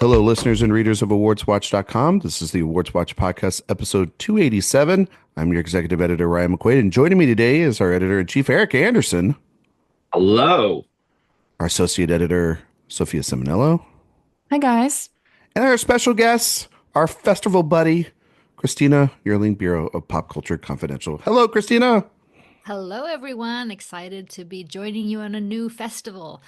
Hello, listeners and readers of AwardsWatch.com. This is the Awards Watch Podcast, episode 287. I'm your executive editor, Ryan McQuade, and joining me today is our editor-in-chief, Erik Anderson. Hello. Our associate editor, Sophia Ciminello. Hi, guys. And our special guest, our festival buddy, Christina Birro of Pop Culture Confidential. Hello, Christina. Hello, everyone. Excited to be joining you on a new festival.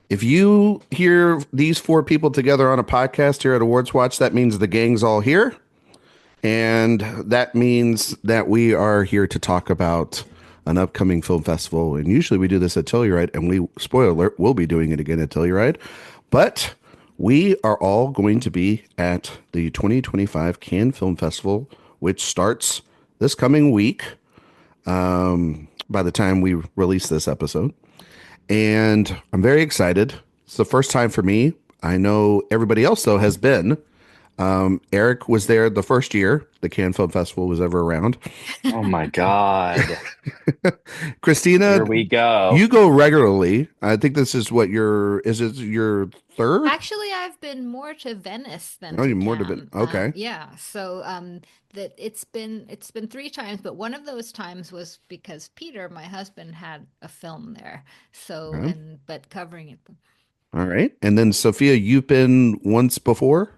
If you hear these four people together on a podcast here at Awards Watch, that means the gang's all here. And that means that we are here to talk about an upcoming film festival. And usually we do this at Telluride, and we, spoiler alert, we'll be doing it again at Telluride. But we are all going to be at the 2025 Cannes Film Festival, which starts this coming week by the time we release this episode. And I'm very excited. It's the first time for me. I know everybody else, though, has been. Erik was there the first year the Cannes Film Festival was ever around. Oh, my God. Christina, Here we go. you go regularly. I think this is is it your third? Actually, I've been more to Venice than Oh, to you're more to Cannes. Venice. Okay. Yeah. So that it's been three times, but one of those times was because Peter, my husband, had a film there. So Okay. but covering it. All right. And then Sophia, you've been once before?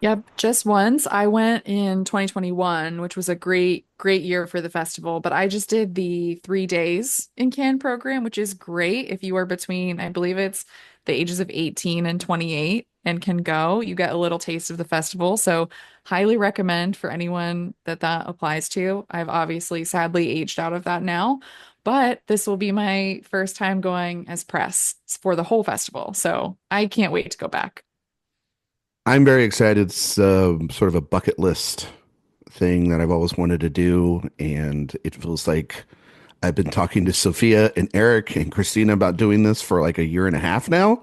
Yep, just once. I went in 2021, which was a great year for the festival. But I just did the 3 days in Cannes program, which is great if you are between, I believe it's the ages of 18 and 28 and can go. You get a little taste of the festival. So highly recommend for anyone that applies to. I've obviously sadly aged out of that now, but this will be my first time going as press for the whole festival. So I can't wait to go back. I'm very excited. It's sort of a bucket list thing that I've always wanted to do. And it feels like I've been talking to Sophia and Erik and Christina about doing this for like a year and a half now.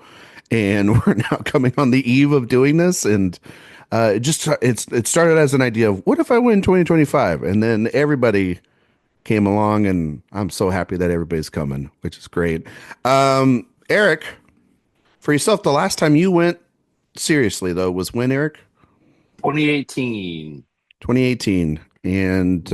And we're now coming on the eve of doing this. And it started as an idea of what if I win 2025? And then everybody came along, and I'm so happy that everybody's coming, which is great. Erik, for yourself, the last time you went seriously, though, was when, Erik? 2018. 2018. And,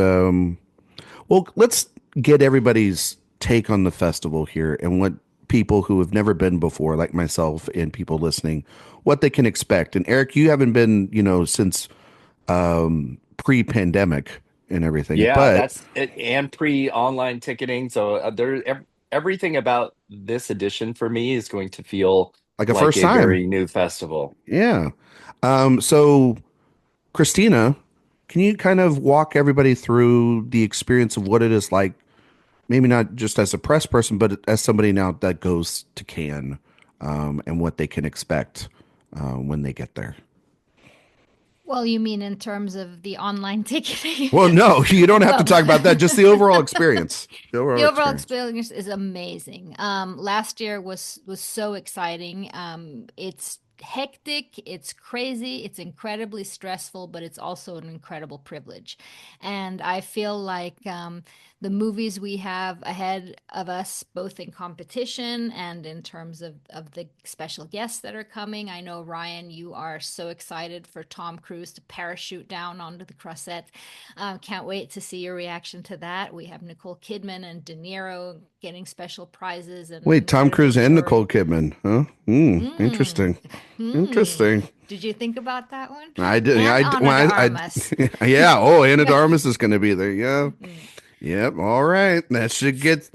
well, let's get everybody's take on the festival here and what people who have never been before, like myself and people listening, what they can expect. And Erik, you haven't been, since pre-pandemic and everything. Yeah, but that's it, and pre-online ticketing. So everything about this edition for me is going to feel like a like first a time. very new festival. Yeah. So, Christina, can you kind of walk everybody through the experience of what it is like, maybe not just as a press person, but as somebody now that goes to Cannes, and what they can expect when they get there? Well, you mean in terms of the online ticketing? Well, no, you don't have to Well, talk about that. Just the overall experience. The overall the overall experience. experience is amazing. Last year was so exciting. It's hectic, it's crazy, it's incredibly stressful, but it's also an incredible privilege. And I feel like the movies we have ahead of us, both in competition and in terms of the special guests that are coming. I know, Ryan, you are so excited for Tom Cruise to parachute down onto the croisette. Can't wait to see your reaction to that. We have Nicole Kidman and De Niro getting special prizes. And Wait, Tom incredible Cruise and story. Nicole Kidman, huh? Interesting. Interesting. Did you think about that one? I did. And I, Ana well, de I, Armas. yeah. Oh, Anna de Armas is going to be there. Yeah. Yep. All right. That should get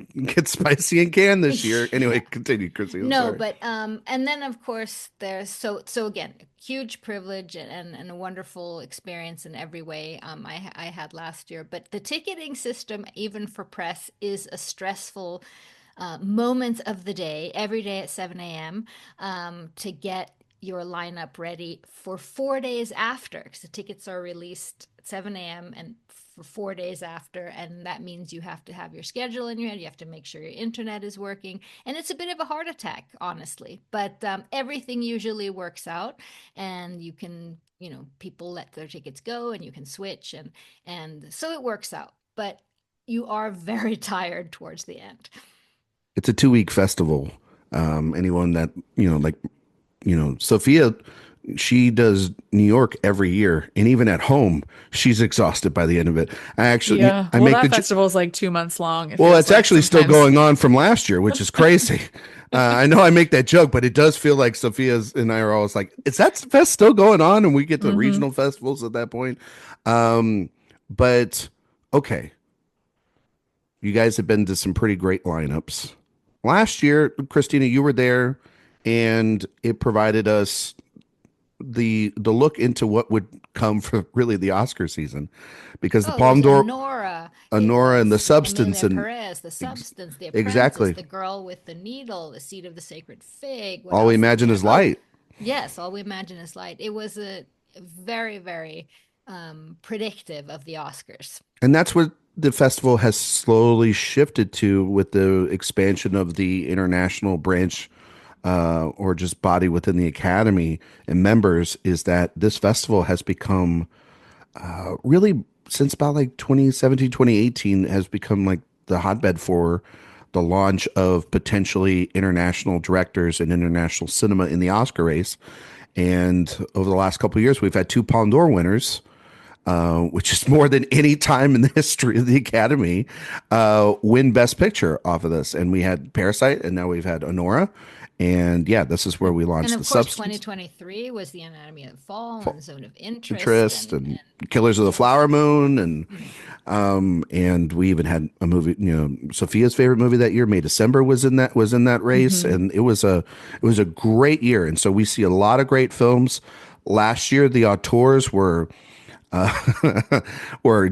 spicy and canned this year. Anyway, continue, Chrissy. I'm No, sorry. but and then of course there's so again, huge privilege and a wonderful experience in every way. I had last year, but the ticketing system, even for press, is a stressful moments of the day, every day at 7 a.m. To get your lineup ready for 4 days after, because the tickets are released at 7 a.m. and for 4 days after. And that means you have to have your schedule in your head. You have to make sure your internet is working. And it's a bit of a heart attack, honestly. But everything usually works out, and you can, people let their tickets go and you can switch. And so it works out. But you are very tired towards the end. It's a 2-week festival. Anyone that, Sophia she does New York every year, and even at home, she's exhausted by the end of it. Yeah. I Well, make that the festival is like 2 months long, it well, feels it's like actually still sometimes. going on from last year, which is crazy. I know I make that joke, but it does feel like Sophia's and I are always like, is that fest still going on? And we get to Hmm. regional festivals at that point. Um, but okay, you guys have been to some pretty great lineups. Last year, Christina, you were there, and it provided us the look into what would come for really the Oscar season, because the Oh, it was Palme d'Or, Honora. It Honora, and the was Substance, Emilia and Perez, The Substance, The Apprentice, exactly The Girl with the Needle, The Seed of the Sacred Fig. What all we else did we imagine have? is Oh, light. yes, All We Imagine Is Light. It was a very, very predictive of the Oscars. And that's what the festival has slowly shifted to with the expansion of the international branch, or just body within the academy and members, is that this festival has become really, since about like 2017, 2018, has become like the hotbed for the launch of potentially international directors and international cinema in the Oscar race. And over the last couple of years, we've had two Palme d'Or winners, which is more than any time in the history of the Academy, win Best Picture off of this. And we had Parasite, and now we've had Honora. And yeah, this is where we And launched of The course, Substance, 2023 was The Anatomy of the Fall and Zone of Interest Interest, and Killers of the Killers Flower of the Moon. And Mhm. we even had a movie, Sophia's favorite movie that year, May December, was in that race. Hmm. And it was a great year. And so we see a lot of great films. Last year, the auteurs were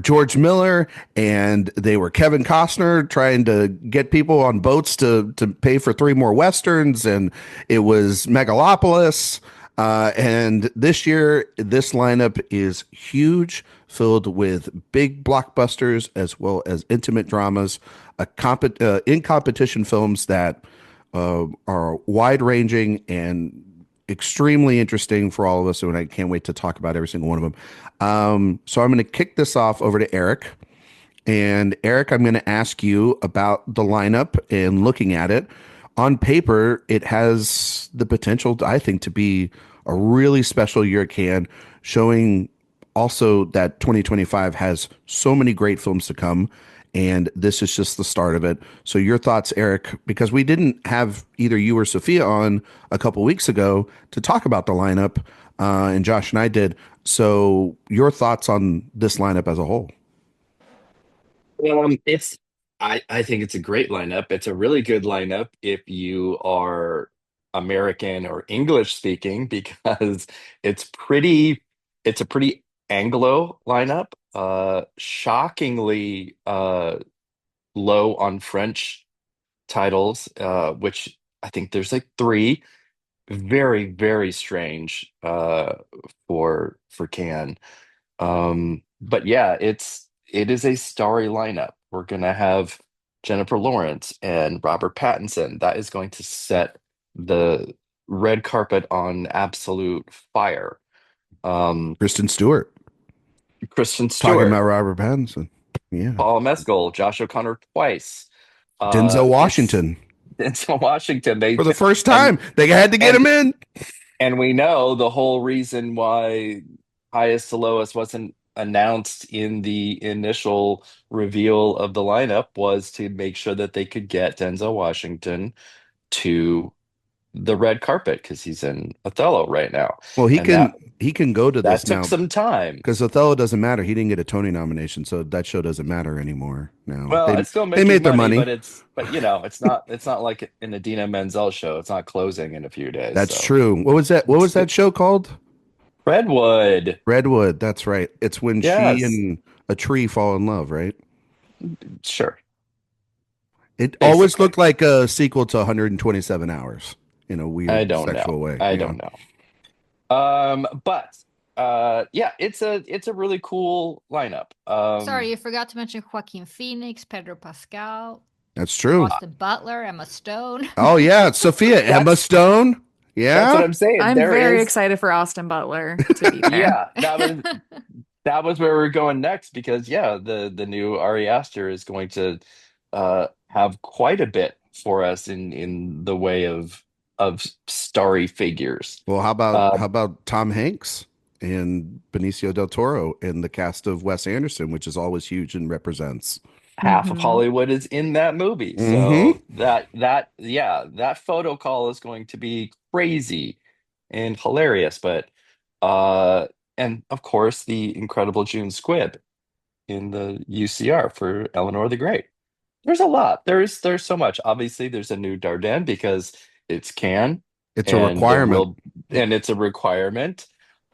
George Miller, and they were Kevin Costner trying to get people on boats to pay for three more westerns, and it was Megalopolis. And this year, this lineup is huge, filled with big blockbusters as well as intimate dramas, in competition films that are wide ranging and extremely interesting for all of us, and I can't wait to talk about every single one of them. So I'm going to kick this off over to Erik. And Erik, I'm going to ask you about the lineup and looking at it. On paper, it has the potential, I think, to be a really special year at Cannes, showing also that 2025 has so many great films to come. And this is just the start of it. So your thoughts, Erik, because we didn't have either you or Sophia on a couple weeks ago to talk about the lineup, and Josh and I did. So your thoughts on this lineup as a whole? It's I think it's a great lineup. It's a really good lineup if you are American or English speaking because it's pretty it's a pretty Anglo lineup. Shockingly low on French titles, which I think there's like three. Very, very strange for Cannes. But yeah, it is a starry lineup. We're gonna have Jennifer Lawrence and Robert Pattinson. That is going to set the red carpet on absolute fire. Um, Kristen Stewart Kristen talking about Stewart, Robert Pattinson. Yeah. Paul Mescal, Josh O'Connor twice. Denzel It's Washington Denzel Washington. for the first And time. They had to get and him in. and we know the whole reason why highest to lowest wasn't announced in the initial reveal of the lineup was to make sure that they could get Denzel Washington to the red carpet because he's in Othello right now. Well, And that he can go to that this took now some time. because Othello doesn't matter. He didn't get a Tony nomination, so that show doesn't matter anymore. Now Well, it's still they making made their money, money. but it's not like in the Dina Menzel show. It's not closing in a few days. That's So true. What was that? What was that show called? Redwood. Redwood. That's right. It's when she Yes, and a tree fall in love, right? sure. It always Basically. looked like a sequel to 127 Hours in a I weird don't sexual know. way. I Yeah. don't know. But yeah, it's a really cool lineup. Sorry, you forgot to mention Joaquin Phoenix, Pedro Pascal, That's true. Austin Butler, Emma Stone. Oh yeah, Sophia Emma That's Stone. that's what Yeah. I'm saying. I'm There very is excited for Austin Butler to be there. yeah, that was where we are going next because yeah, the new Ari Aster is going to have quite a bit for us in the way of of starry figures. Well, how Uh, about Tom Hanks and Benicio del Toro and the cast of Wes Anderson, which is always huge and represents. Half of Hollywood is in that movie. Mm-hmm. So that photo call is going to be crazy and hilarious. But and of course the incredible June Squibb in the UCR for Eleanor the Great. There's a lot. There's so much. Obviously, there's a new Dardenne because it's Cannes, It's a and there requirement. will and it's a requirement.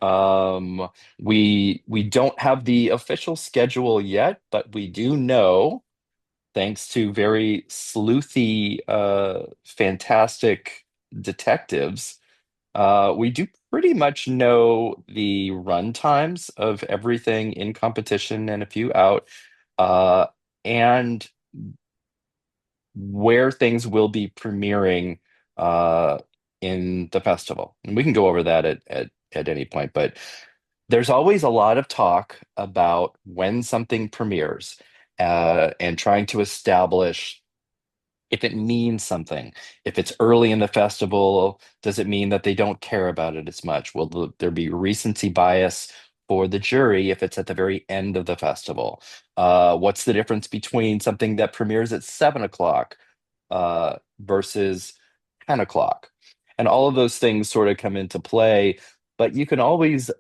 Um, we don't have the official schedule yet, but we do know, thanks to very sleuthy, fantastic detectives, we do pretty much know the run times of everything in competition and a few out, uh, and where things will be premiering uh, in the festival. And we can go over that at any point, but there's always a lot of talk about when something premieres, and trying to establish if it means something. If it's early in the festival, does it mean that they don't care about it as much? Will there be recency bias for the jury if it's at the very end of the festival? What's the difference between something that premieres at 7 o'clock versus 10 o'clock? And all of those things sort of come into play, but you can always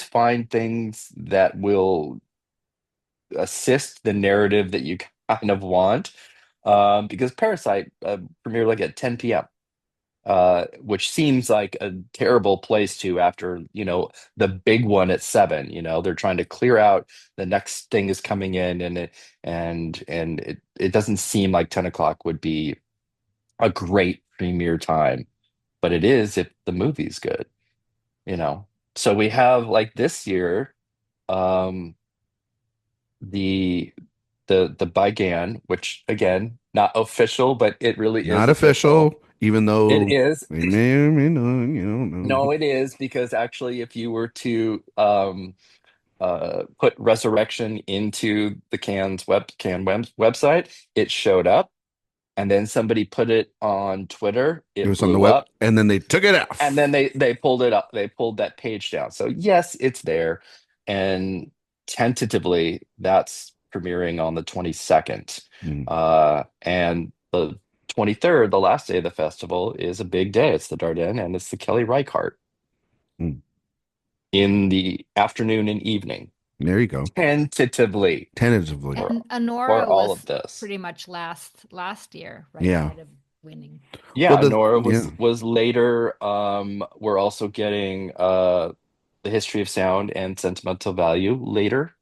find things that will assist the narrative that you kind of want. Because Parasite premiered like at 10 p.m., which seems like a terrible place to after, the big one at 7. They're trying to clear out, the next thing is coming in, and it doesn't seem like 10 o'clock would be a great premiere time, but it is if the movie's good, you know. So we have, like, this year, um the the Bygan, which again, not official, but it really is Not official. official, even It though is. they may or may not, you don't know. No, it is, because actually, if you were to put Resurrection into the Cannes website, it showed up, and then somebody put it on Twitter, It it was on the blew web, up, and then they took it and off. then they pulled it up. They pulled that page down. So yes, it's there, and tentatively that's premiering on the 22nd. Mm. And the 23rd, the last day of the festival, is a big day. It's the Dardenne, and it's the Kelly Reichardt Mm. in the afternoon and evening, There you go. tentatively, Tentatively. for And for Honora all was of this. pretty much last year, right Yeah. ahead of winning. Well, Yeah, Nora yeah. was later. We're also getting The History of Sound and Sentimental Value later.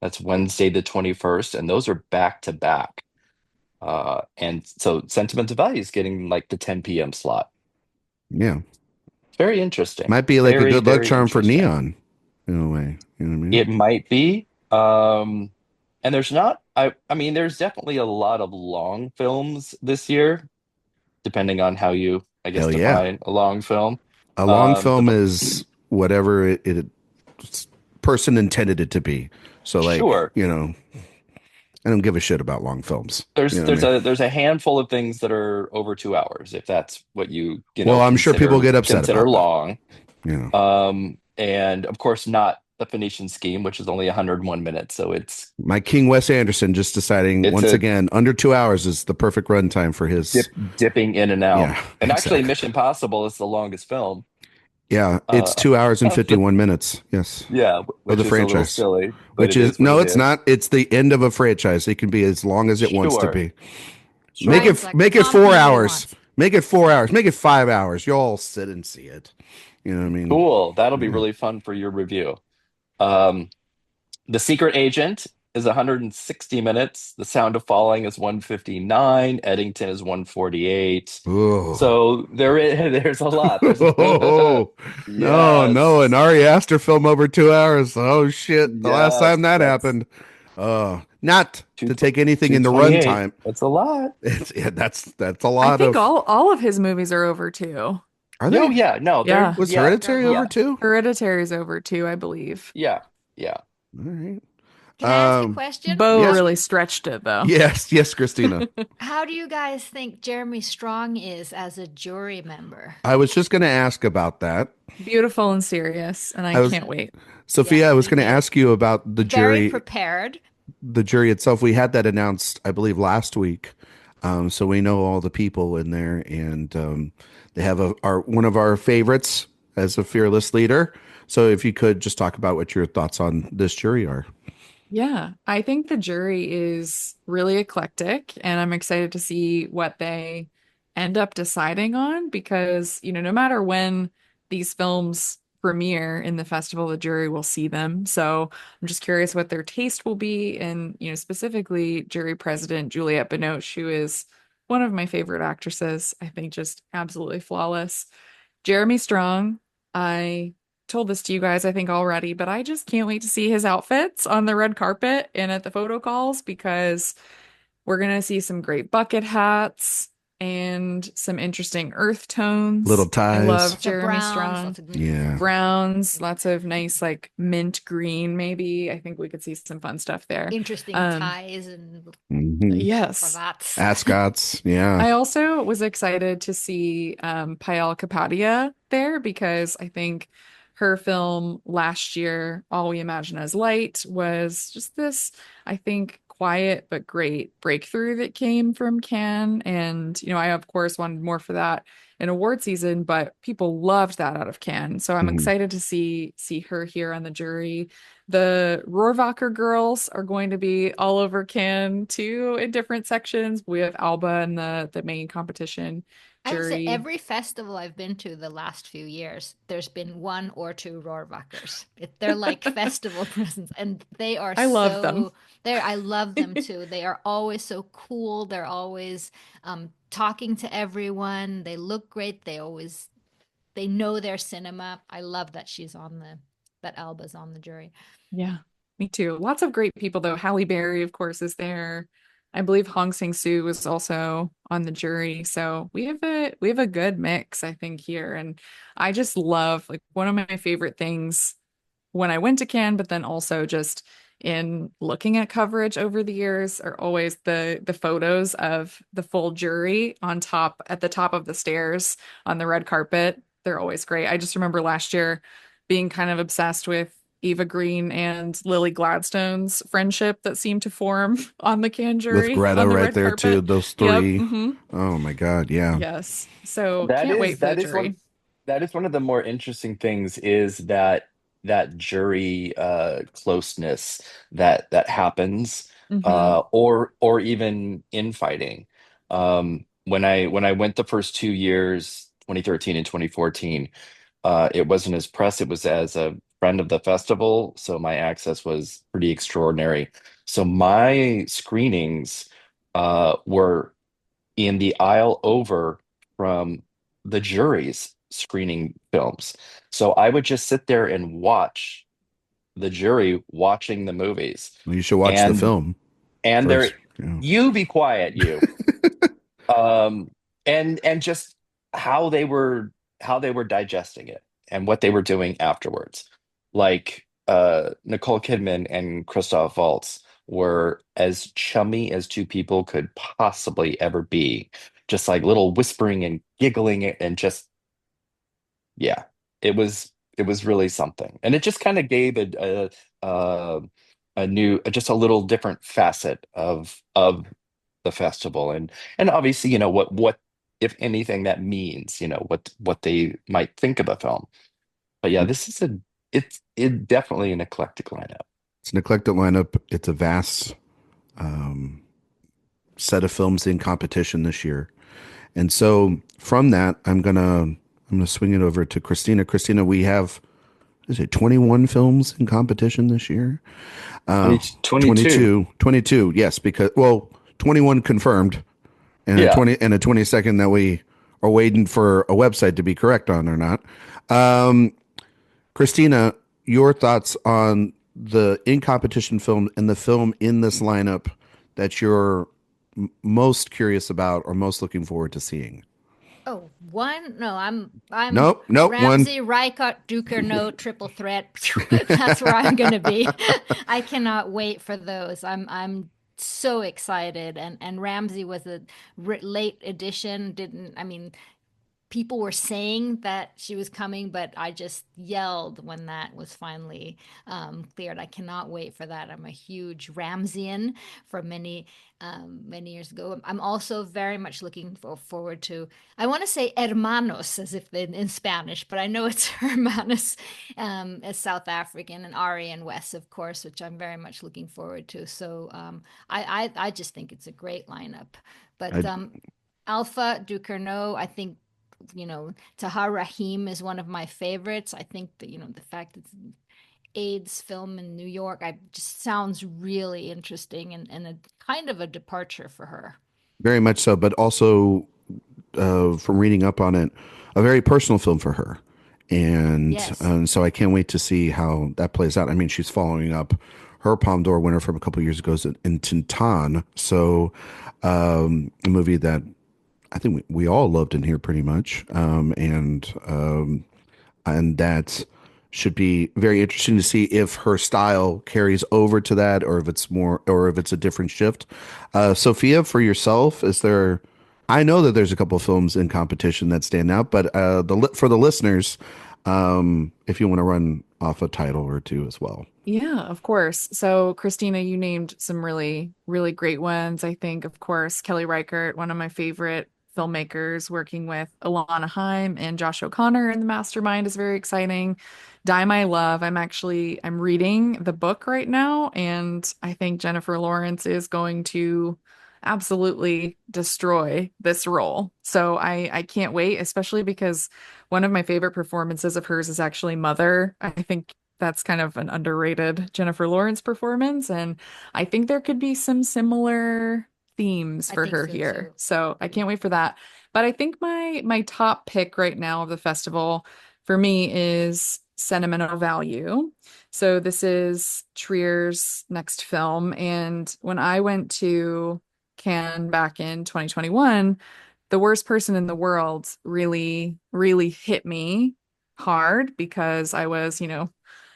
That's Wednesday the 21st, and those are back to back. And so Sentimental Value is getting like the 10 p.m. slot. Yeah. Very interesting. Might be like a Very, good luck very charm for interesting. Neon in a way. You know what I mean? It might be. And there's not, I mean, there's definitely a lot of long films this year, depending on how you, I guess, Hell yeah. define a long film. A long The film is whatever person intended it to be. So, like, Sure. I don't give a shit about long films. You There's know what I there's mean? a handful of things that are over 2 hours, if that's what you Well, I'm sure people consider get upset consider about that. long. You know, And of course not the Phoenician Scheme, which is only 101 minutes. So my King Wes Anderson just deciding it's once a again under 2 hours is the perfect runtime for his. dipping in and out. Yeah, And actually, exactly. Mission Impossible is the longest film. Yeah, it's Uh, 2 hours and of the 51 minutes. Yes, Yeah, of which the is a little franchise. silly, but Which it is is what no, it it's is. not. It's the end of a franchise. It can be as long as it wants to Sure, be. Make sure. Ryan's it like, make it Tom can 4 do what he hours. wants. Make it 4 hours. Make it 5 hours. You'll all sit and see it. You know what I mean? Cool. That'll be Yeah. really fun for your review. Um, The Secret Agent is 160 minutes. The Sound of Falling is 159. Eddington is 148. Oh. So there's a lot. There's No, no, an yes. Ari Aster film over 2 hours. Oh shit. The last Yes, time that that's happened. Not to take anything in the 228. runtime. That's a lot. That's a I lot think of. all of his movies are over two. Are Oh they? yeah, no, they're Yeah. Was yeah, Hereditary over yeah, two? Hereditary's over two, I believe. yeah, yeah. All right. Can I ask a Um, question? Bo Yes. really stretched it though. yes, Christina. How do you guys think Jeremy Strong is as a jury member? I was just going to ask about that. Beautiful and serious, and I I was can't wait. Sophia, Yeah, I was me going to too. ask you about Very prepared. the jury itself. We had that announced, I believe, last week. So we know all the people in there, and they have one of our favorites as a fearless leader. So if you could just talk about what your thoughts on this jury are. Yeah, I think the jury is really eclectic, and I'm excited to see what they end up deciding on because, no matter when these films premiere in the festival, the jury will see them. So I'm just curious what their taste will be, and, specifically jury president Juliette Binoche, who is one of my favorite actresses. I think just absolutely flawless. Jeremy Strong, I told this to you guys, I think already, but I just can't wait to see his outfits on the red carpet and at the photo calls because we're going to see some great bucket hats and some interesting earth Little tones. I ties. love Lots of Jeremy browns, Strong. lots of Yeah. Browns, lots of nice like mint green, maybe. I think we could see some fun stuff there. interesting Um, ties and yes. cravats. Ascots. Yeah. I also was excited to see Payal Kapadia there because I think her film last year, All We Imagine as Light, was just this, I think, quiet but great breakthrough that came from Cannes. And, I of course wanted more for that in award season, but people loved that out of Cannes. So I'm Mhm. excited to see her here on the jury. The Rohrwacher girls are going to be all over Cannes too in different sections. We have Alba and the main competition I would say jury. every festival I've been to the last few years, there's been one or two Rohrwachers. They're like festival presents, and they are I love them. so there. I love them too. They are always so cool. They're always talking to everyone. They look great. They know their cinema. I love that that Alba's on the jury. Yeah, me too. Lots of great people though. Halle Berry, of course, is there. I believe Hong Sang-soo was also on the jury. So we have a good mix, I think, here. And I just love like one of my favorite things when I went to Cannes, but then also just in looking at coverage over the years are always the photos of the full jury at the top of the stairs on the red carpet. They're always great. I just remember last year being kind of obsessed with Eva Green and Lily Gladstone's friendship that seemed to form on the Cannes With jury Greta on the right red there too. carpet. Those Yep. three. Oh my God. Yeah. Yes. So That can't is wait for the that is one jury. that is one of the more interesting things is that jury closeness that happens Hmm. or even infighting. When I went the first 2 years, 2013 and 2014, it wasn't as press, it was as a friend of the festival, so my access was pretty extraordinary. So my screenings were in the aisle over from the jury's screening films. So I would just sit there and watch the jury watching the movies. Well, you should watch the And film and they're first. Yeah. you be quiet, you. Um and just how they were digesting it and what they were doing afterwards. Like Nicole Kidman and Christoph Waltz were as chummy as two people could possibly ever be. Just like little whispering and giggling and just yeah, it was really something. And it just kind of gave a new just a little different facet of the festival. And obviously, what if anything that means, what they might think of a film. But yeah, it's definitely an eclectic lineup. It's an eclectic lineup. It's a vast um, set of films in competition this year. And so from that, I'm gonna swing it over to Christina. Christina, we have is it 21 films in competition this year? Uh, 22. 22, yes, because 21 confirmed and a Yeah. 22nd that we are waiting for a website to be correct on or not. Um, Christina, your thoughts on the in competition film and the film in this lineup that you're most curious about or most looking forward to seeing? Oh, one? No, I'm Nope, nope, one. Ramsey, Reichardt, Ducournau, triple threat. That's where I'm gonna be. I cannot wait for those. I'm so excited. And Ramsey was a late addition. Didn't I mean people were saying that she was coming, but I just yelled when that was finally cleared. I cannot wait for that. I'm a huge Ramsian from many years ago. I'm also very much looking forward to. I want to say hermanos as if in Spanish, but I know it's hermanos as South African, and Ari and Wes, of course, which I'm very much looking forward to. So I just think it's a great lineup. But I, Alpha Ducournau, I think Tahar Rahim is one of my favorites. I think that, the fact that it's an AIDS film in New York, I just sounds really interesting and a kind of a departure for her. very much so, but also from reading up on it, a very personal film for her. And Yes. so I can't wait to see how that plays out. I mean, she's following up her Palme d'Or winner from a couple of years ago in Tintin. So a movie that I think we all loved in here pretty much. And that should be very interesting to see if her style carries over to that, or if it's more, or if it's a different shift. Sophia, for yourself, is there? I know that there's a couple of films in competition that stand out, but for the listeners, if you want to run off a title or two as well. Yeah, of course. So, Christina, you named some really, really great ones. I think, of course, Kelly Reichardt, one of my favorite filmmakers, working with Alana Haim and Josh O'Connor in The Mastermind is very exciting. Die My Love. I'm reading the book right now, and I think Jennifer Lawrence is going to absolutely destroy this role. So I can't wait, especially because one of my favorite performances of hers is actually Mother. I think that's kind of an underrated Jennifer Lawrence performance, and I think there could be some similar themes I for think her so here. too. So I can't wait for that. But I think my top pick right now of the festival for me is Sentimental Value. So this is Trier's next film, and when I went to Cannes back in 2021, The Worst Person in the World really, really hit me hard because I was,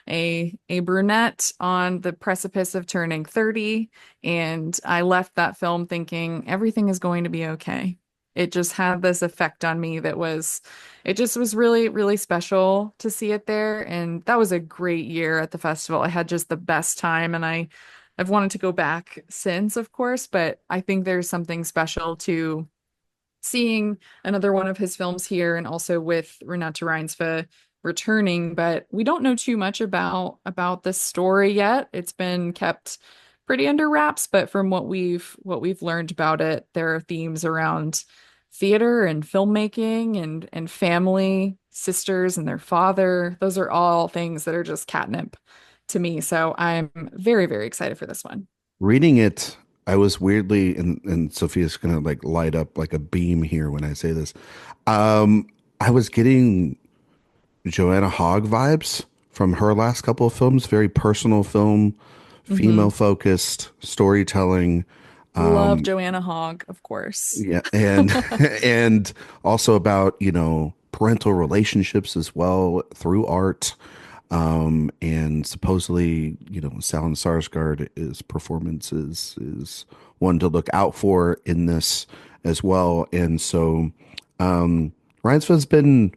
a brunette on the precipice of turning 30, and I left that film thinking everything is going to be okay. It just had this effect on me it just was really, really special to see it there. And that was a great year at the festival. I had just the best time, and I've wanted to go back since, of course, but I think there's something special to seeing another one of his films here, and also with Renate Reinsve returning. But we don't know too much about this story yet. It's been kept pretty under wraps, but from what we've learned about it, there are themes around theater and filmmaking and family, sisters and their father. Those are all things that are just catnip to me. So I'm very, very excited for this one. Reading it, I was weirdly, and Sophia's gonna like light up like a beam here when I say this. I was getting Joanna Hogg vibes from her last couple of films. Very personal film, female Hmm. focused storytelling. Love Joanna Hogg, of course. Yeah, and and also about, parental relationships as well through art. And supposedly, Stellan Skarsgård's performance is one to look out for in this as well. And so, Reinsved's been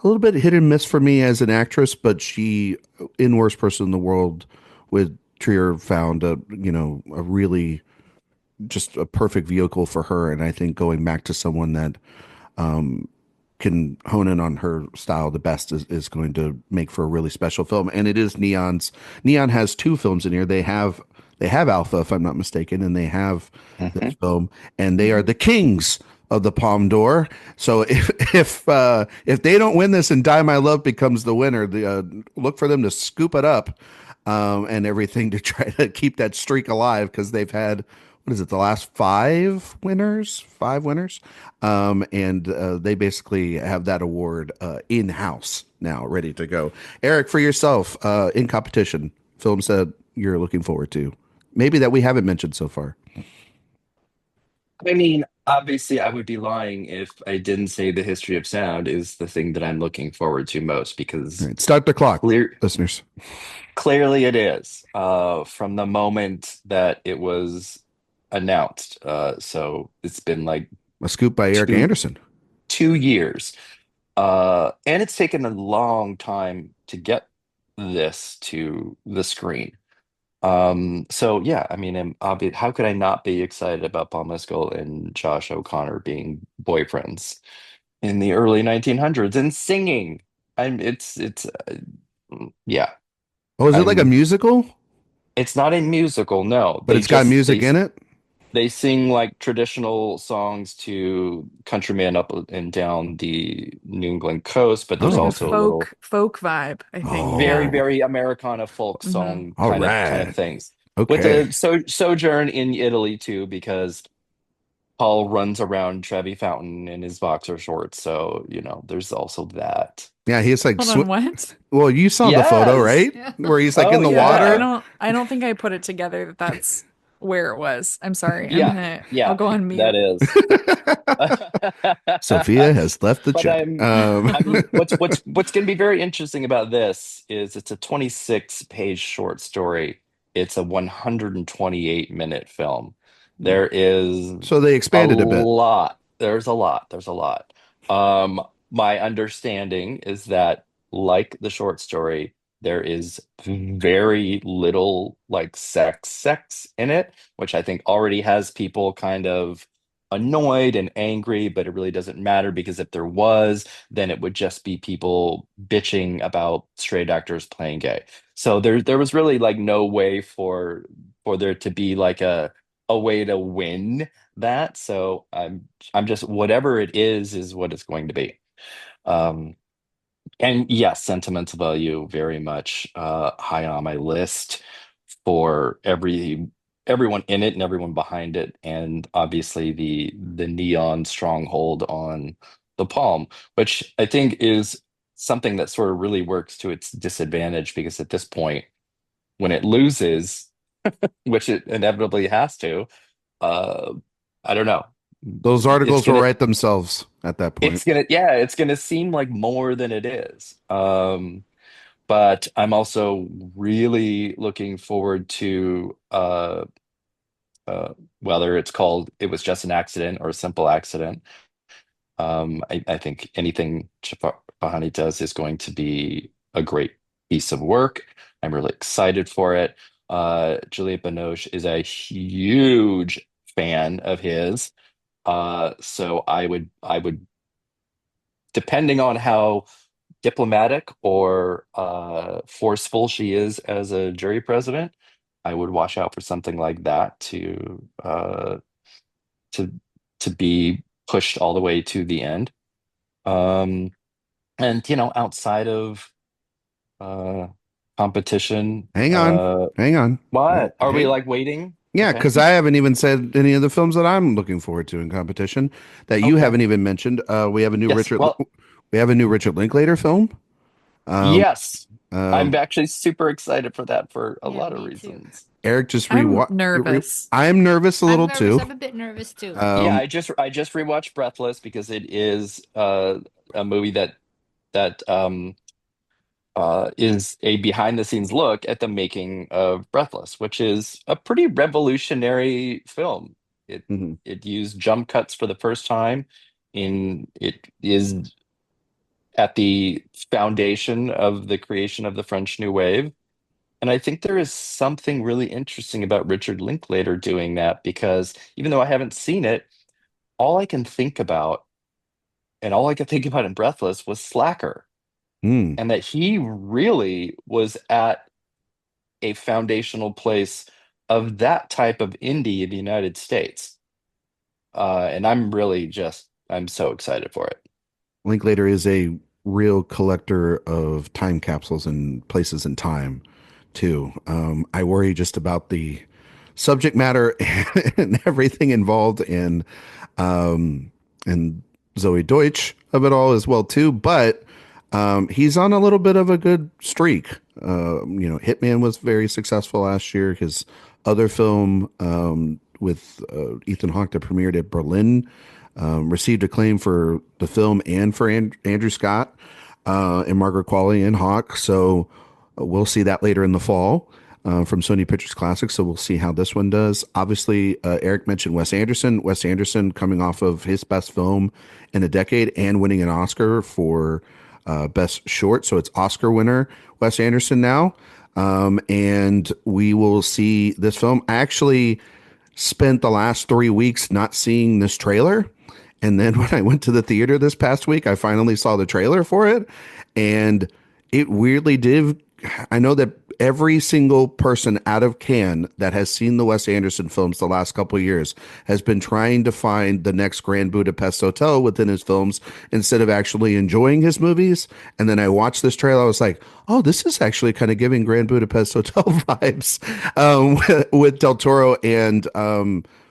a little bit hit and miss for me as an actress, but she, in Worst Person in the World with Trier, found a really just a perfect vehicle for her. And I think going back to someone that can hone in on her style the best is going to make for a really special film. And it is Neon has two films in here. They have Alpha, if I'm not mistaken, and they have this film, and they are the kings of the Palme d'Or. So if they don't win this and Die My Love becomes the winner, look for them to scoop it up and everything to try to keep that streak alive, because they've had, what is it, the last five winners, and they basically have that award in house now, ready to go. Erik, for yourself, in competition, films that you're looking forward to, maybe that we haven't mentioned so far. I mean, Obviously, I would be lying if I didn't say the history of sound is the thing that I'm looking forward to most All because right, start the clock, clear, listeners. clearly it is from the moment that it was announced. So it's been like A scoop by Erik two Anderson. 2 years. And it's taken a long time to get this to the screen. So yeah, I mean, how could I not be excited about Paul Mescal and Josh O'Connor being boyfriends in the early 1900s and singing? Yeah, Oh, is it like a I'm, musical? it's not a musical, no. But it's got music in it? They sing like traditional songs to countrymen up and down the New England coast, but It's there's like Oh, a okay. also a little folk vibe, I think. very, Yeah. Oh, very Americana folk Hmm. song all kind of right. things. With Okay. a sojourn in Italy too, because Paul runs around Trevi Fountain in his boxer shorts. So, there's also that. Yeah, he's like, Hold on, what? well, you saw the photo, Yes. right? Yeah. Where he's like Oh in the Yeah, yeah. water. I don't think I put it together that that's where it was. I'm sorry. Yeah. I'll Yeah, go on that mute. is. Sophia has left the But chat. what's going to be very interesting about this is it's a 26-page short story. It's a 128-minute film. There is So they a expanded a bit. lot. There's a lot. Um, my understanding is that, like the short story, there is very little like sex in it, which I think already has people kind of annoyed and angry, but it really doesn't matter because if there was, then it would just be people bitching about straight actors playing gay. So there was really like no way for there to be like a way to win that. So I'm just whatever it is what it's going to be. Um, and yes, sentimental value very much high on my list for everyone in it and everyone behind it, and obviously the neon stronghold on the Palm, which I think is something that sort of really works to its disadvantage because at this point, when it loses, which it inevitably has to, uh, I don't know. Those It's articles will gonna write themselves at that point. it's gonna seem like more than it is. But I'm also really looking forward to whether it's called It Was Just an Accident or a Simple Accident. I think anything Bahani does is going to be a great piece of work. I'm really excited for it. Juliette Binoche is a huge fan of his. So I would, depending on how diplomatic or forceful she is as a jury president, I would watch out for something like that to to be pushed all the way to the end. Um, and outside of uh, competition, Hang on. what are we Hey, like waiting? yeah, Okay, because I haven't even said any of the films that I'm looking forward to in competition that you okay, haven't even mentioned. yes. Well, We have a new Richard Linklater film. Um, yes, I'm um, actually super excited for that for a Yeah, lot of me too. reasons. Eric just I'm rewatched. nervous. I'm nervous a I'm little nervous. too. I'm a bit nervous too. Yeah, Um, I just rewatched Breathless because it is a movie that is a behind the scenes look at the making of Breathless, which is a pretty revolutionary film. It mhm. it used jump cuts for the first time. It is at the foundation of the creation of the French New Wave. And I think there is something really interesting about Richard Linklater doing that because even though I haven't seen it, all I can think about and all I could think about in Breathless was Slacker, Mm. and that he really was at a foundational place of that type of indie in the United States. And I'm so excited for it. Linklater is a real collector of time capsules and places in time, too. I worry just about the subject matter and everything involved um, and Zoe Deutsch of it all as well, too. But he's on a little bit of a good streak. Hitman was very successful last year. His other film with Ethan Hawke that premiered at Berlin. Received acclaim for the film and for Andrew Scott and Margaret Qualley and Hawke. So we'll see that later in the fall from Sony Pictures Classics. So we'll see how this one does. Obviously, Eric mentioned Wes Anderson. Wes Anderson coming off of his best film in a decade and winning an Oscar for Best Short. So it's Oscar winner Wes Anderson now. And we will see this film. I actually spent the last 3 weeks not seeing this trailer. And then when I went to the theater this past week, I finally saw the trailer for it. And it weirdly did. I know that every single person out of Cannes that has seen the Wes Anderson films the last couple of years has been trying to find the next Grand Budapest Hotel within his films instead of actually enjoying his movies. And then I watched this trailer. I was like, oh, this is actually kind of giving Grand Budapest Hotel vibes with Del Toro and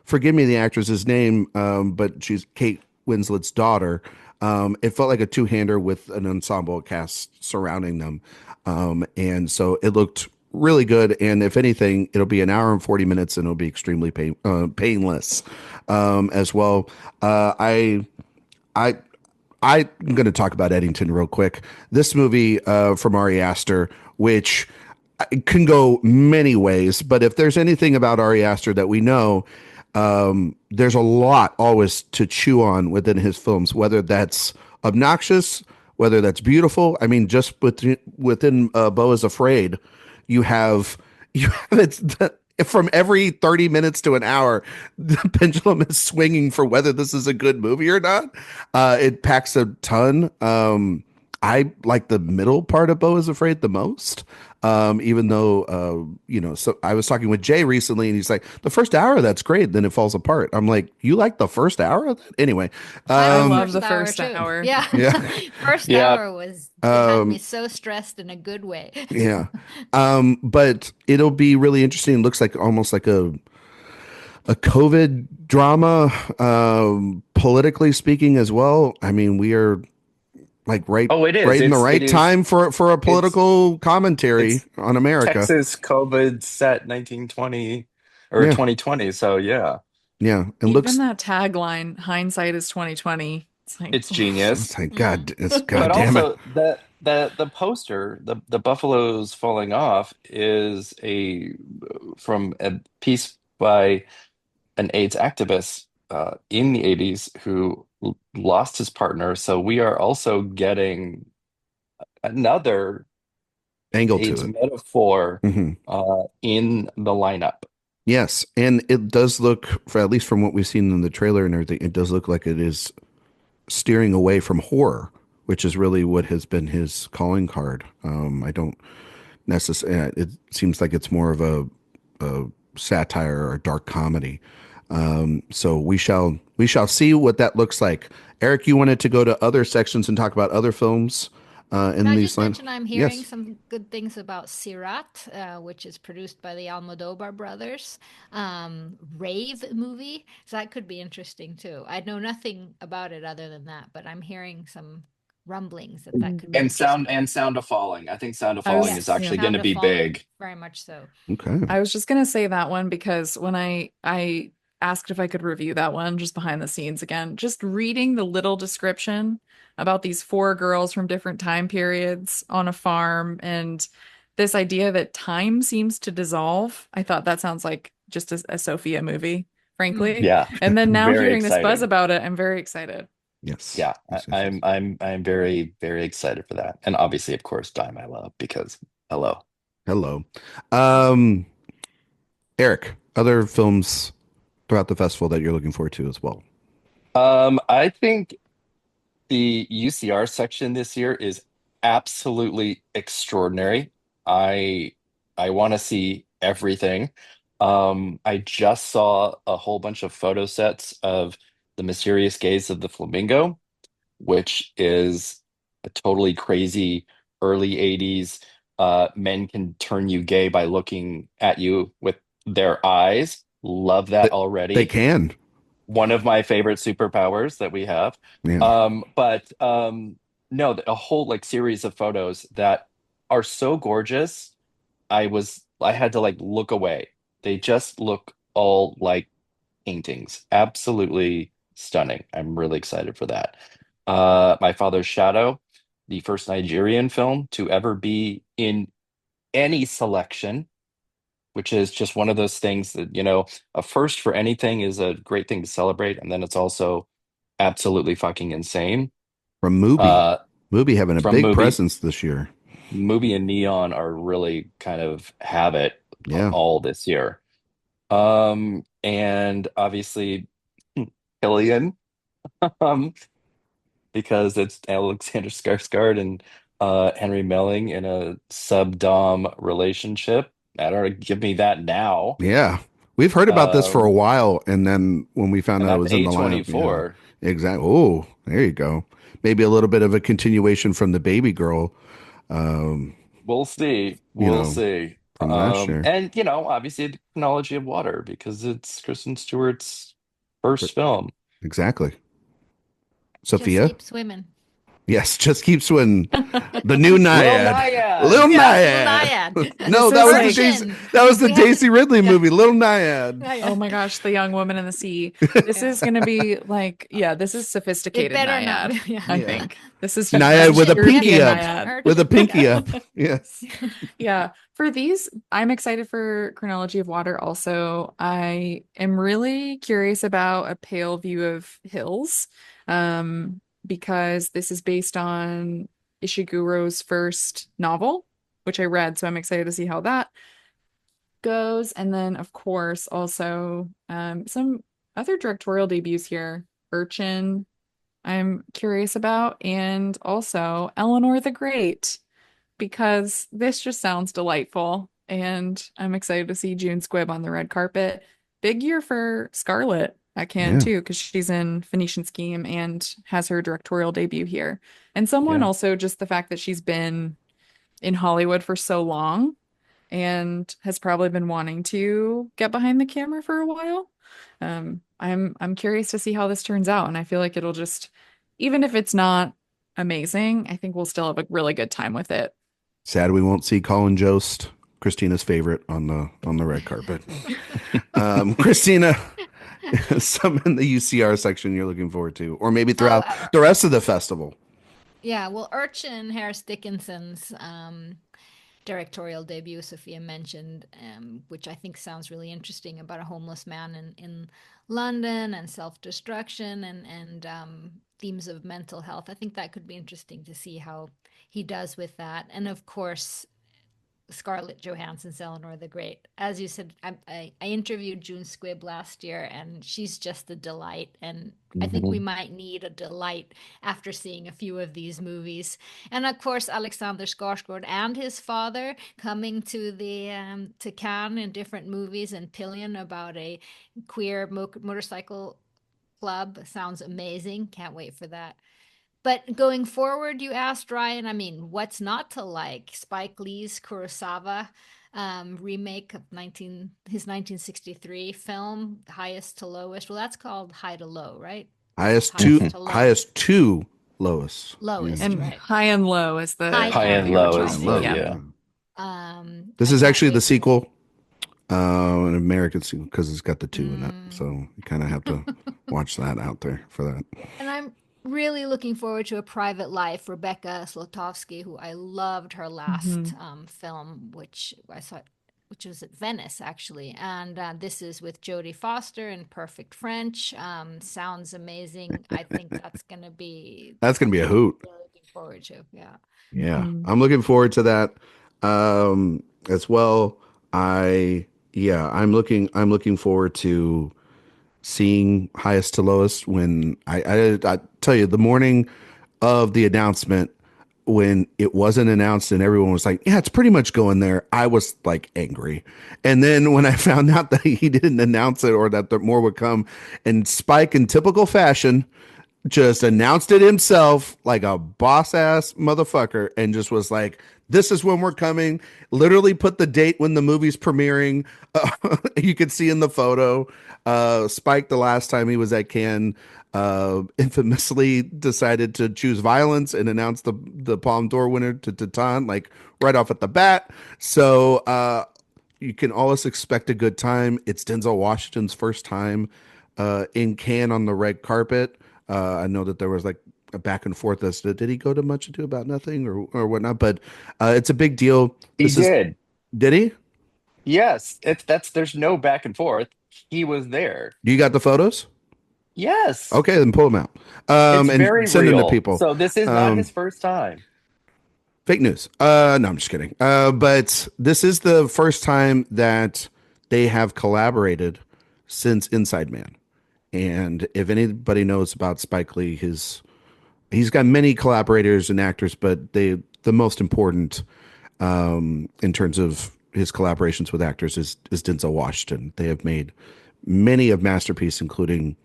forgive me the actress's name, but she's Kate Winslet's daughter. It felt like a two-hander with an ensemble cast surrounding them. And so it looked really good. And if anything, it'll be an hour and 40 minutes and it'll be extremely painless as well. I'm going to talk about Eddington real quick. This movie from Ari Aster, which can go many ways, but if there's anything about Ari Aster that we know, there's a lot always to chew on within his films, whether that's obnoxious, whether that's beautiful. I mean, just within Beau is Afraid, you have it's from every 30 minutes to an hour, the pendulum is swinging for whether this is a good movie or not. It packs a ton. I like the middle part of Beau is Afraid the most. Even though, so I was talking with Jay recently and he's like, the first hour, that's great. Then it falls apart. I'm like, you like the first hour of that? Anyway. I love the first hour. Yeah. Yeah. First hour was, it had me so stressed in a good way. Yeah. But it'll be really interesting. It looks like almost like a COVID drama, politically speaking as well. I mean, we are like right in the right time for a political commentary on America. Texas COVID set 1920 or 2020. So yeah. And even that tagline, hindsight is 2020. It's genius. It's like, God but damn also it. the poster, the buffaloes falling off is from a piece by an AIDS activist in the 80s who lost his partner. So we are also getting another angle AIDS to it. metaphor in the lineup. Yes, and it does look, for at least from what we've seen in the trailer and everything, it does look like it is steering away from horror, which is really what has been his calling card. I don't necessarily. It seems like it's more of a satire or a dark comedy. So we shall see what that looks like. Eric, you wanted to go to other sections and talk about other films in I these just lines. mention I'm hearing some good things about Sirat, which is produced by the Almodovar brothers. Rave movie, so that could be interesting too. I know nothing about it other than that, but I'm hearing some rumblings that could be Sound of Falling. I think Sound of Falling is actually going to be big. Very much so. Okay. I was just gonna say that one because when I asked if I could review that one just behind the scenes again, just reading the little description about these four girls from different time periods on a farm and this idea that time seems to dissolve. I thought that sounds like just a Sophia movie, frankly. Yeah. And then now Very hearing exciting. this buzz about it, I'm very excited. Yes. Yeah. Yes. I'm very, very excited for that. And obviously, of course, Dime I Love because hello. Eric, other films throughout the festival that you're looking forward to as well? I think the UCR section this year is absolutely extraordinary. I want to see everything. I just saw a whole bunch of photo sets of The Mysterious Gaze of the Flamingo, which is a totally crazy early 80s men can turn you gay by looking at you with their eyes. Love that already. They can. One of my favorite superpowers that we have. Yeah. No, a whole like series of photos that are so gorgeous. I had to like look away. They just look all like paintings. Absolutely stunning. I'm really excited for that. My Father's Shadow, the first Nigerian film to ever be in any selection, which is just one of those things that, a first for anything is a great thing to celebrate. And then it's also absolutely fucking insane. From Mubi. Uh, Mubi having a from big movie, presence this year. movie and Neon are really kind of have it Yeah. all this year. And obviously Killian, um, because it's Alexander Skarsgård and Henry Melling in a sub-dom relationship. I don't know, give me that now. Yeah. We've heard about this for a Um, while, and then when we found and out it that's was in the lineup, yeah. A24. Exactly. Oh, there you go. Maybe a little bit of a continuation from the baby girl, um, We'll see. you We'll know, see. from last year. And obviously the chronology of water because it's Kristen Stewart's first film. Exactly. Just Sophia? keep swimming. Yes, just keep swimming. The new Naiad. Naiad. Little Yeah, Naiad. Naiad. No, This that is was like- the We Daisy Ridley yeah. movie, Little Naiad. Oh my gosh, the young woman in the sea. This is going to be like, this is It sophisticated better naiad, not. Yeah. I Yeah. think. This is Naiad with a European pinky up. naiad. With a pinky up. Yes. Yeah, for these, I'm excited for Chronology of Water also. I am really curious about A Pale View of Hills, because this is based on Ishiguro's first novel, which I read, so I'm excited to see how that goes. And then, of course, also some other directorial debuts here. Urchin, I'm curious about, and also Eleanor the Great, because this just sounds delightful. And I'm excited to see June Squibb on the red carpet. Big year for Scarlett at Cannes Yeah. too, because she's in Phoenician Scheme and has her directorial debut here. And someone Yeah. also just the fact that she's been in Hollywood for so long and has probably been wanting to get behind the camera for a while. I'm curious to see how this turns out, and I feel like it'll just, even if it's not amazing, I think we'll still have a really good time with it. Sad we won't see Colin Jost, Christina's favorite, on the red carpet. Christina, some in the UCR section you're looking forward to, or maybe throughout the rest of the festival. Yeah, well, Urchin, Harris Dickinson's directorial debut, Sophia mentioned, which I think sounds really interesting, about a homeless man in London and self-destruction and themes of mental health. I think that could be interesting to see how he does with that. And of course, Scarlett Johansson's Eleanor the Great. As you said, I interviewed June Squibb last year, and she's just a delight. And I think we might need a delight after seeing a few of these movies. And of course, Alexander Skarsgård and his father coming to the to Cannes in different movies, and Pillion about a queer motorcycle club sounds amazing. Can't wait for that. But going forward, you asked Ryan, I mean, what's not to like? Spike Lee's Kurosawa remake of his 1963 film, Highest to Lowest. Well, that's called High to Low, right? Highest to lowest. Lowest, And right. High and Low is the High and the Low original. is Low, Yeah. This I is can't actually the wait. sequel, an American sequel, because it's got the 2 in it. Mm. So you kind of have to watch that out there for that. And I'm really looking forward to A Private Life, Rebecca Slotowski, who I loved her last film, which I saw, which was at Venice actually. And this is with Jodie Foster in perfect French. Sounds amazing. I think that's going to be a hoot. really looking forward to. Yeah. Yeah, I'm looking forward to that as well. I'm looking forward to seeing Highest to Lowest when I tell you, the morning of the announcement, when it wasn't announced and everyone was like, yeah, it's pretty much going there, I was like angry. And then when I found out that he didn't announce it, or that more would come, and Spike, in typical fashion, just announced it himself like a boss ass motherfucker, and just was like, this is when we're coming. Literally put the date when the movie's premiering. You could see in the photo, Spike, the last time he was at Cannes, infamously decided to choose violence and announce the Palme d'Or winner to Titan, like right off at the bat. So you can always expect a good time. It's Denzel Washington's first time in Cannes on the red carpet. I know that there was like a back and forth as to did he go to Much Ado About Nothing or whatnot, but it's a big deal. He did. Did he? Yes, there's no back and forth. He was there. You got the photos? Yes. Okay, then pull them out. It's And very send them to real. people. So this is not his first time. Fake news. No, I'm just kidding. But this is the first time that they have collaborated since Inside Man. And if anybody knows about Spike Lee, he's got many collaborators and actors, but the most important in terms of his collaborations with actors is Denzel Washington. They have made many of masterpieces, including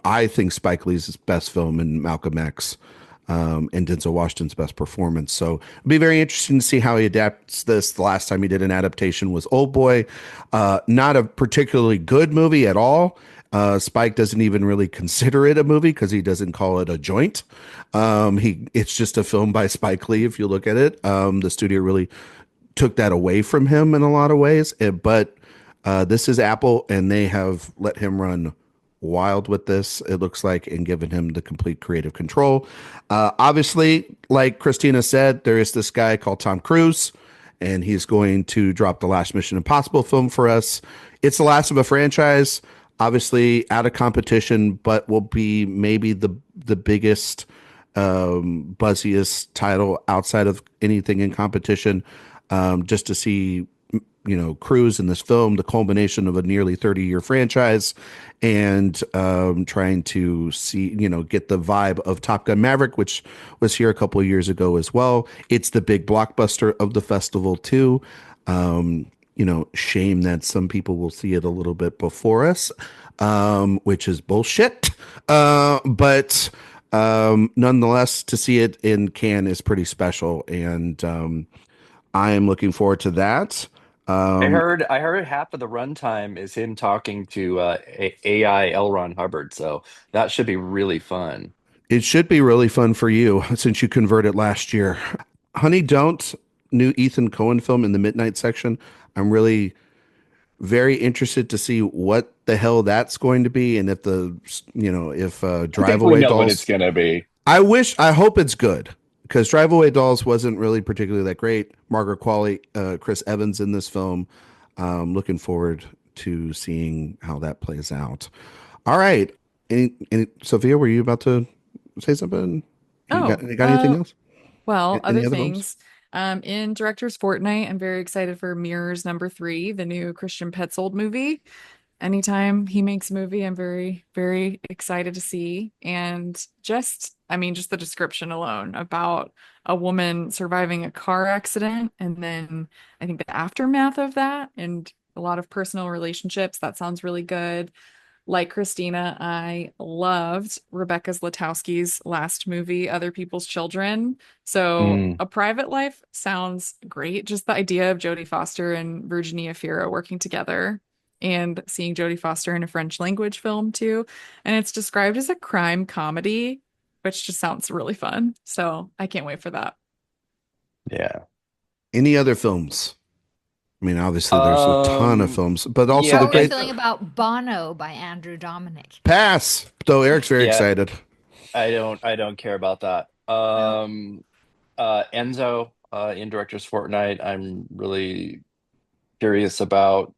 I think Spike Lee's best film in Malcolm X, and Denzel Washington's best performance. So it'll be very interesting to see how he adapts this. The last time he did an adaptation was Old Boy, not a particularly good movie at all. Spike doesn't even really consider it a movie because he doesn't call it a joint. It's just a film by Spike Lee. If you look at it, the studio really took that away from him in a lot of ways. But this is Apple, and they have let him run wild with this, it looks like, and given him the complete creative control. Obviously, like Christina said, there is this guy called Tom Cruise, and he's going to drop the last Mission Impossible film for us. It's the last of a franchise, obviously out of competition, but will be maybe the biggest, buzziest title outside of anything in competition. Just to see, Cruise in this film, the culmination of a nearly 30-year franchise, and trying to see, get the vibe of Top Gun Maverick, which was here a couple of years ago as well. It's the big blockbuster of the festival too. Shame that some people will see it a little bit before us, which is bullshit. But nonetheless, to see it in Cannes is pretty special, and I am looking forward to that. I heard half of the runtime is him talking to AI L. Ron Hubbard, so that should be really fun. It should be really fun for you since you converted last year. Honey Don't, new Ethan Coen film in the midnight section. I'm really very interested to see what the hell that's going to be, and if I Drive think we Away know what it's Dolls. gonna be. I hope it's good, because Drive Away Dolls wasn't really particularly that great. Margaret Qualley, Chris Evans in this film. Looking forward to seeing how that plays out. All right. Sophia, were you about to say something? You got anything else? Well, Any other other films? things. In Director's Fortnight, I'm very excited for Mirrors #3, the new Christian Petzold movie. Anytime he makes a movie, I'm very, very excited to see. And just the description alone about a woman surviving a car accident, and then I think the aftermath of that, and a lot of personal relationships. That sounds really good. Like Christina, I loved Rebecca Zlotowski's last movie, Other People's Children. So Mm. A Private Life sounds great. Just the idea of Jodie Foster and Virginia Fira working together, and seeing Jodie Foster in a French language film too. And it's described as a crime comedy, which just sounds really fun. So I can't wait for that. Yeah. Any other films? I mean, obviously there's a ton of Um, films, but also yeah, How the are we great feeling about Bono by Andrew Dominic? pass. So Eric's very yeah, excited. I don't care about that. No. Enzo, in Director's Fortnight, I'm really curious about.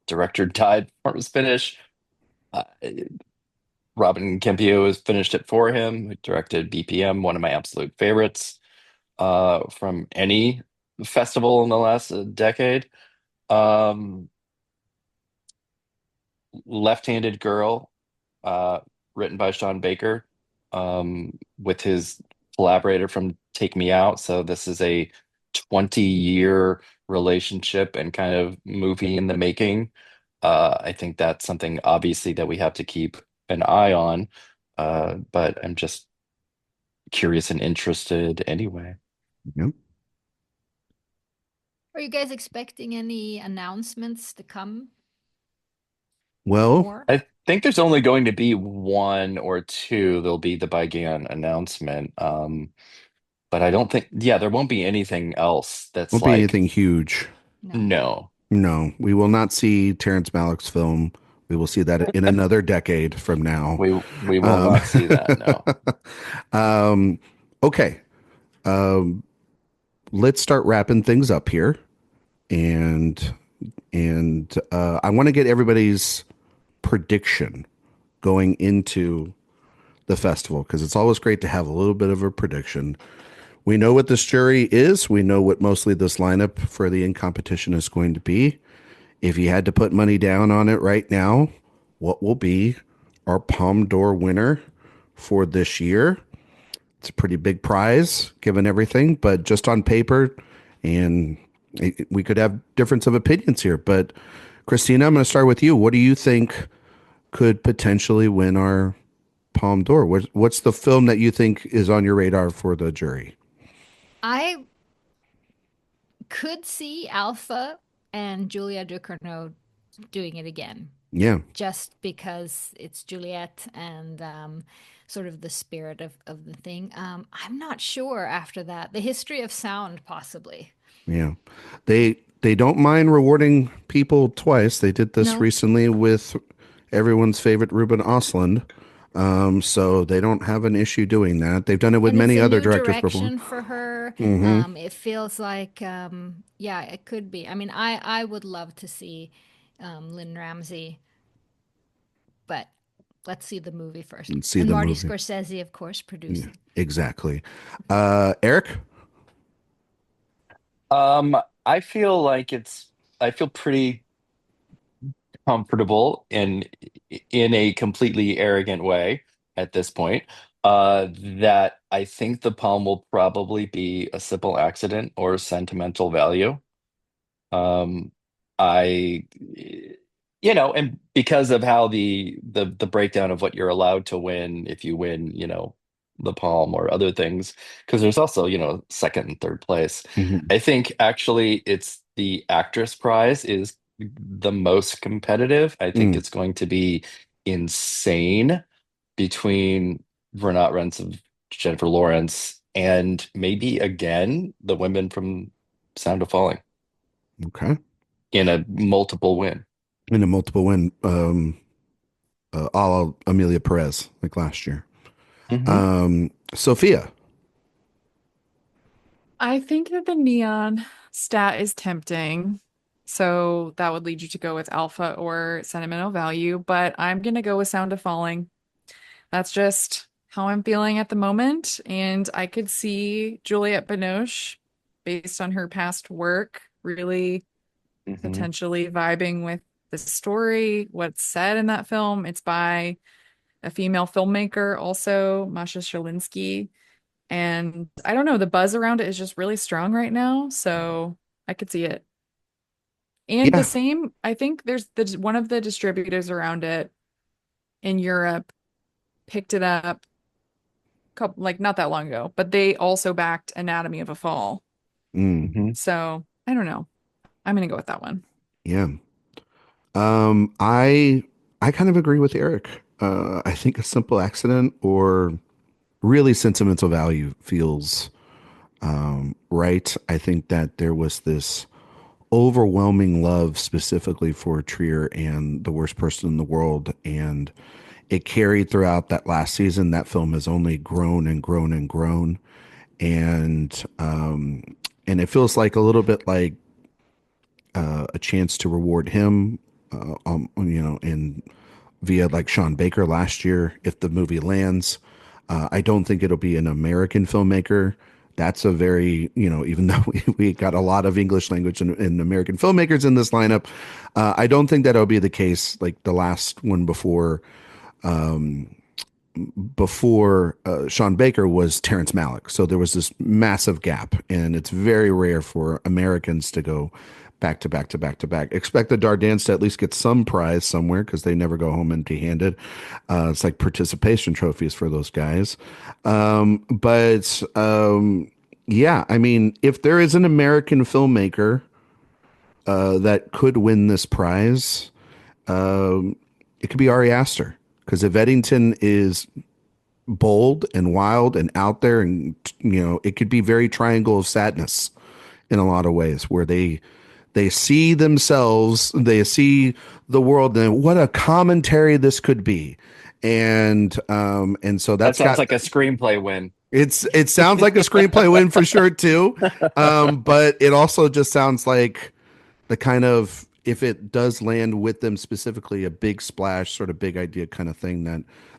Director died before it was finished. Uh, Robin Campillo has finished it for him, who directed BPM, one of my absolute favorites from any festival in the last decade. Um, Left-Handed Girl, uh, written by Sean Baker, with his collaborator from Take Me Out. So this is a 20-year relationship and kind of movie in the making. I think that's something obviously that we have to keep an eye on. But I'm just curious and interested anyway. Yep. Are you guys expecting any announcements to come Well, more? I think there's only going to be one or two. There'll be the Bygan announcement. But I don't think, yeah, there won't be anything else that's won't be like, anything huge. No. no. No, we will not see Terrence Malick's film. We will see that in another decade from now. We will not see that. No. Okay. Let's start wrapping things up here, and I want to get everybody's prediction going into the festival, because it's always great to have a little bit of a prediction. We know what this jury is. We know what mostly this lineup for the in competition is going to be. If you had to put money down on it right now, what will be our Palme d'Or winner for this year? It's a pretty big prize given everything, but just on paper, and we could have difference of opinions here. But Christina, I'm going to start with you. What do you think could potentially win our Palme d'Or? What's the film that you think is on your radar for the jury? I could see Alpha and Julia Ducournau doing it again. Yeah. Just because it's Juliet and sort of the spirit of the thing. I'm not sure after that. The History of Sound, possibly. Yeah. They don't mind rewarding people twice. They did this No. recently with everyone's favorite Ruben Östlund. So they don't have an issue doing that. They've done it with And many it's a other new directors before. direction for her. Mhm. It feels like, yeah, it could be. I mean, I would love to see Lynn Ramsey, but let's see the movie first. Let's see and the Marty movie. Scorsese, of course, producing. Exactly. Eric? I feel like I feel pretty comfortable in a completely arrogant way at this point, that I think the poem will probably be a simple accident or sentimental value. Um, I, and because of how the breakdown of what you're allowed to win if you win, the palm or other things, because there's also, second and third place. Mhm. I think actually it's the actress prize is the most competitive. I think Mm. it's going to be insane between Vernat Rents of Jennifer Lawrence and maybe again the women from Sound of Falling Okay. in a multiple win. In a multiple win, a la Amelia Perez, like last year. Sophia? I think that the neon stat is tempting. So that would lead you to go with alpha or sentimental value, but I'm gonna go with Sound of Falling. That's just how I'm feeling at the moment. And I could see Juliette Binoche, based on her past work, really Mhm. potentially vibing with the story, what's said in that film. It's by a female filmmaker, also, Masha Shalinsky. And I don't know, the buzz around it is just really strong right now. So I could see it. And the Yeah. same, I think there's one of the distributors around it in Europe picked it up couple like not that long ago, but they also backed Anatomy of a Fall. Mm. Mhm. So I don't know. I'm gonna go with that one. Yeah. I kind of agree with Eric. I think a simple accident or really sentimental value feels right. I think that there was this overwhelming love specifically for Trier and The Worst Person in the World, and it carried throughout that last season. That film has only grown and grown and grown, and it feels like a little bit like a chance to reward him, and via like Sean Baker last year, if the movie lands. I don't think it'll be an American filmmaker. That's a very, even though we got a lot of English language and American filmmakers in this lineup, I don't think that'll be the case. Like the last one before Sean Baker was Terrence Malick. So there was this massive gap, and it's very rare for Americans to go back to back to back to back. Expect the Dardans to at least get some prize somewhere because they never go home empty-handed. It's like participation trophies for those guys. But yeah, I mean, if there is an American filmmaker that could win this prize, it could be Ari Aster. Because if Eddington is bold and wild and out there, and it could be very Triangle of Sadness in a lot of ways, where They see themselves, they see the world, and what a commentary this could be. And so That that's sounds got like a screenplay win. it sounds like a screenplay win for sure too. But it also just sounds like the kind of, if it does land with them specifically, a big splash, sort of big idea kind of thing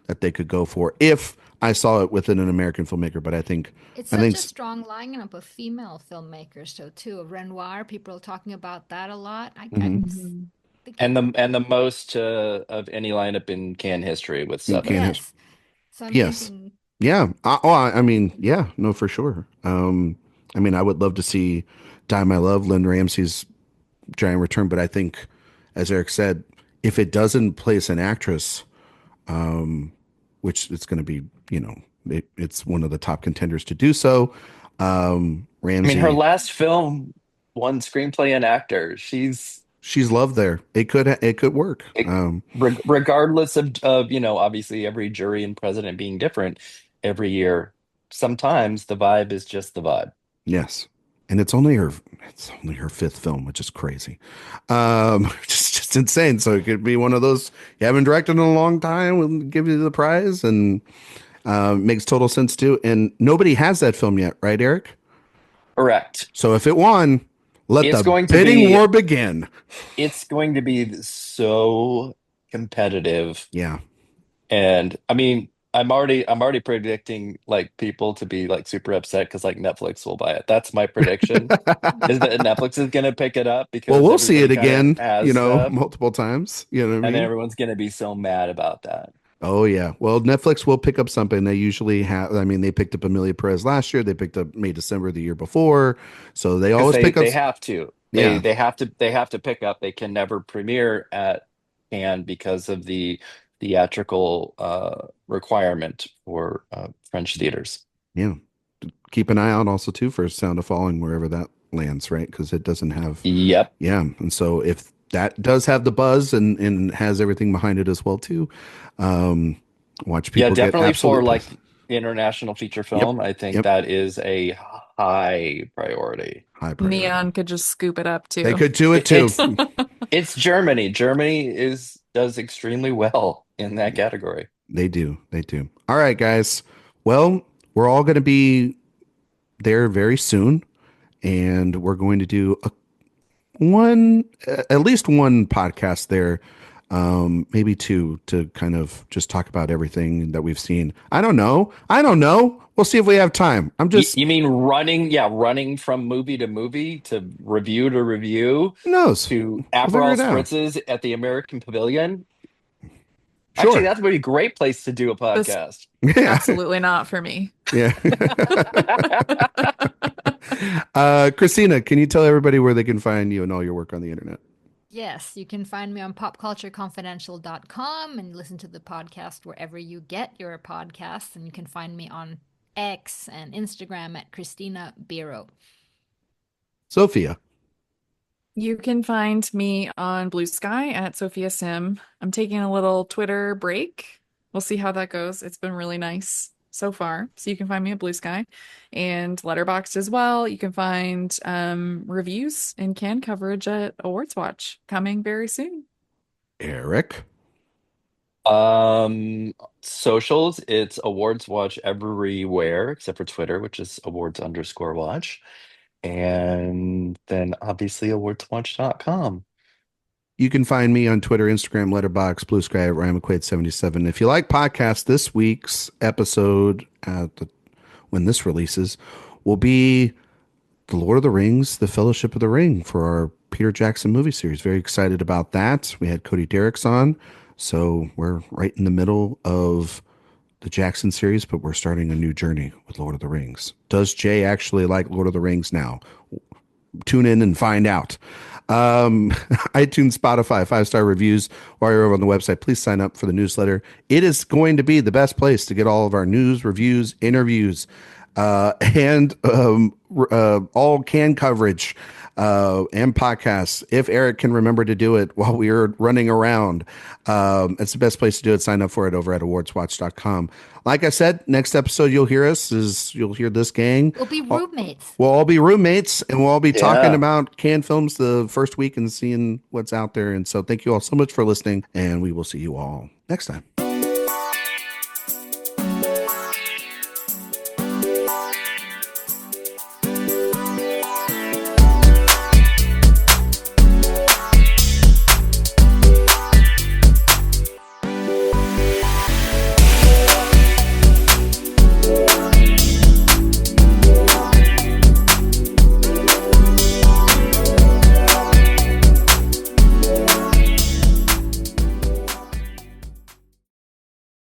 that they could go for if I saw it within an American filmmaker. But It's I such think a strong lineup of female filmmakers, though, too. Renoir, people are talking about that a lot. I Mhm. just Mhm. think And the most of any lineup in Cannes history with you 7. can't. yes. So I'm Yes. thinking, Yeah. I mean, yeah, no, for sure. I mean, I would love to see Die My Love, Lynn Ramsey's giant return, but I think, as Eric said, if it doesn't place an actress, which it's going to be, it's one of the top contenders to do so. I mean, her Ramsey, last film won screenplay and actor. she's loved there. It could work. It, regardless of obviously every jury and president being different every year, sometimes the vibe is just the vibe. Yes. And it's only her fifth film, which is crazy. Just insane. So it could be one of those, you haven't directed in a long time, we'll give you the prize, and makes total sense too. And nobody has that film yet, right, Eric? Correct. So if it won, let It's the going to bidding be war begin. it's going to be so competitive. Yeah. And I mean, I'm already predicting like people to be like super upset because like Netflix will buy it. That's my prediction, is that Netflix is gonna pick it up Well, because we'll see everybody it kind of again, has stuff, multiple times. You know what I and then mean? everyone's gonna be so mad about that. Oh yeah. Well, Netflix will pick up something. They usually have. I mean, they picked up Amelia Perez last year. They picked up May December the year before. So they Because always they pick up. they have to. They Yeah. they have to they have to pick up. They can never premiere at Cannes because of the theatrical requirement for French theaters. Yeah. Keep an eye out also too for Sound of Falling wherever that lands, right? Because it doesn't have. Yep. Yeah. And so if that does have the buzz and has everything behind it as well too, um, watch Yeah, people get definitely for absolutely like pissed. international feature Yep. film, I think Yep. that is a high priority. High priority. Neon could just scoop it up They too. could do it It, too. it's it's Germany. Germany does extremely well in that category. They do. They do. All right, guys. Well, we're all going to be there very soon, and we're going to do at least one podcast there, maybe two, to kind of just talk about everything that we've seen. I don't know. We'll see if we have time. I'm You, just, you mean running? Yeah, running from movie to review who knows? to We'll figure Aperol it out. spritzes at the American Pavilion. Actually, Sure. that's would be a great place to do a This podcast. Yeah. absolutely not for me. Yeah. Christina, can you tell everybody where they can find you and all your work on the internet? yes, you can find me on popcultureconfidential.com and listen to the podcast wherever you get your podcasts. And you can find me on X and Instagram at Christina Birro. Sophia. You can find me on Blue Sky at Sophia Sim. I'm taking a little Twitter break. We'll see how that goes. It's been really nice so far. So you can find me at Blue Sky and Letterboxd as well. You can find reviews and can coverage at AwardsWatch coming very soon. Eric. Socials, it's Awards Watch everywhere except for Twitter, which is awards_watch. And then obviously awardswatch.com. You can find me on Twitter, Instagram, Letterboxd, Blue Sky at Ryan McQuade 77. If you like podcasts, this week's episode, when this releases, will be The Lord of the Rings, The Fellowship of the Ring for our Peter Jackson movie series. Very excited about that. We had Cody Derricks on, so we're right in the middle of the Jackson series, but we're starting a new journey with Lord of the Rings. Does Jay actually like Lord of the Rings now? Tune in and find out. iTunes, Spotify, 5-star reviews. While you're over on the website, please sign up for the newsletter. It is going to be the best place to get all of our news, reviews, interviews, and all can coverage and podcasts. If Erik can remember to do it while we are running around, it's the best place to do it. Sign up for it over at awardswatch.com. Like I said, next episode you'll hear you'll hear this gang. We'll be roommates. We'll all be roommates, and we'll all be talking about canned films the first week and seeing what's out there. And so thank you all so much for listening, and we will see you all next time.